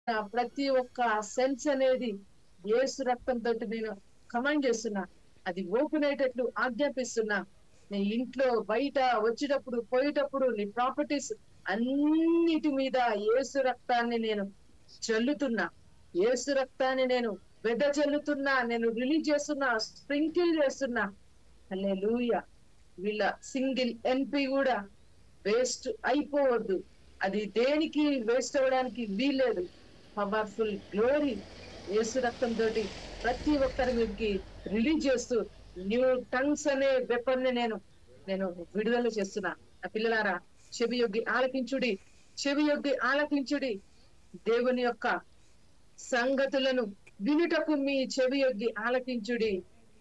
ప్రతి ఒక్క సెన్స్ అనేది యేసు రక్తంతో నేను కమాండ్ చేస్తున్నా. అది ఓపెన్ అయ్యేటట్లు ఆజ్ఞాపిస్తున్నా. నీ ఇంట్లో బయట వచ్చేటప్పుడు పోయేటప్పుడు నీ ప్రాపర్టీస్ అన్నిటి మీద యేసు రక్తాన్ని నేను చల్లుతున్నా. యేసు రక్తాన్ని నేను వెదజల్లుతున్నా. నేను రిలీజ్ చేస్తున్నా, స్ప్రింకిల్ చేస్తున్నా. హల్లెలూయా. వీళ్ళ సింగిల్ ఎన్పి కూడా వేస్ట్ అయిపోవద్దు. అది దేనికి వేస్ట్ అవ్వడానికి వీల్లేదు. పవర్ఫుల్ గ్లోరీ యేసు రక్తం తోటి ప్రతి ఒక్కరి మీదకి రిలీజ్ చేస్తూ న్యూ టంగ్స్ అనే వెపన్ ని నేను విడుదల చేస్తున్నా. ఆ పిల్లలారా, చెవి యొగ్గి ఆలకించుడి, చెవి యొగ్గి ఆలకించుడి. దేవుని యొక్క సంగతులను వినుటకు మీ చెవి యొగ్గి ఆలకించుడి.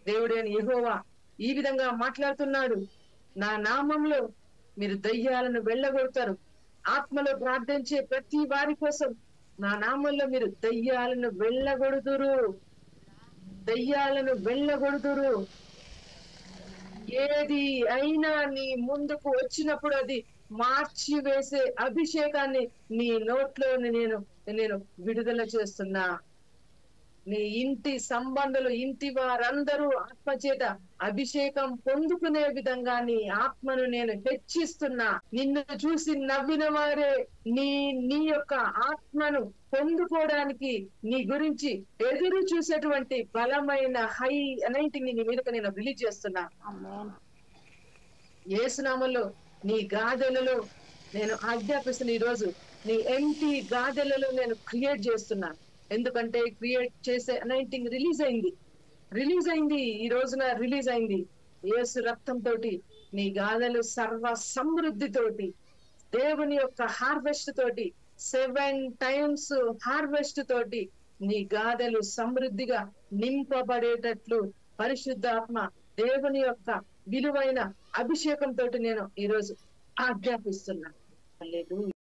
దేవుడైన యెహోవా ఈ విధంగా మాట్లాడుతున్నాడు. నా నామంలో మీరు దయ్యాలను వెళ్ళగొడతారు. ఆత్మలో ప్రార్థించే ప్రతి వారి కోసం నా నామంలో మీరు దయ్యాలను వెళ్ళగొడుదురు. దయ్యాలను వెళ్ళగొడుదురు. ఏది అయినా నీ ముందుకు వచ్చినప్పుడు అది మార్చి వేసే అభిషేకాన్ని నీ నోట్లో నేను విడుదల చేస్తున్నా. నీ ఇంటి సంబంధులు, ఇంటి వారందరూ ఆత్మచేత అభిషేకం పొందుకునే విధంగా నీ ఆత్మను నేను హెచ్చిస్తున్నా. నిన్ను చూసి నవ్విన వారే నీ యొక్క ఆత్మను పొందుకోవడానికి నీ గురించి ఎదురు చూసేటువంటి బలమైన హై అనైటింగ్ నీ మీదకి నేను రిలీజ్ చేస్తున్నా. యేసునామంలో నీ గాదెలలో నేను ఆజ్ఞాపిస్తున్నా. ఈ రోజు నీ ఎంటీ గాదెలలో నేను క్రియేట్ చేస్తున్నా. ఎందుకంటే క్రియేట్ చేసే అనైటింగ్ రిలీజ్ అయింది. ఈ రోజున రిలీజ్ అయింది. యేసు రక్తంతో నీ గాదెలు సర్వ సమృద్ధితోటి, దేవుని యొక్క హార్వెస్ట్ తోటి, 7 times హార్వెస్ట్ తోటి నీ గాదెలు సమృద్ధిగా నింపబడేటట్లు పరిశుద్ధాత్మ దేవుని యొక్క విలువైన అభిషేకంతో నేను ఈరోజు ఆజ్ఞాపిస్తున్నా. హల్లెలూయా.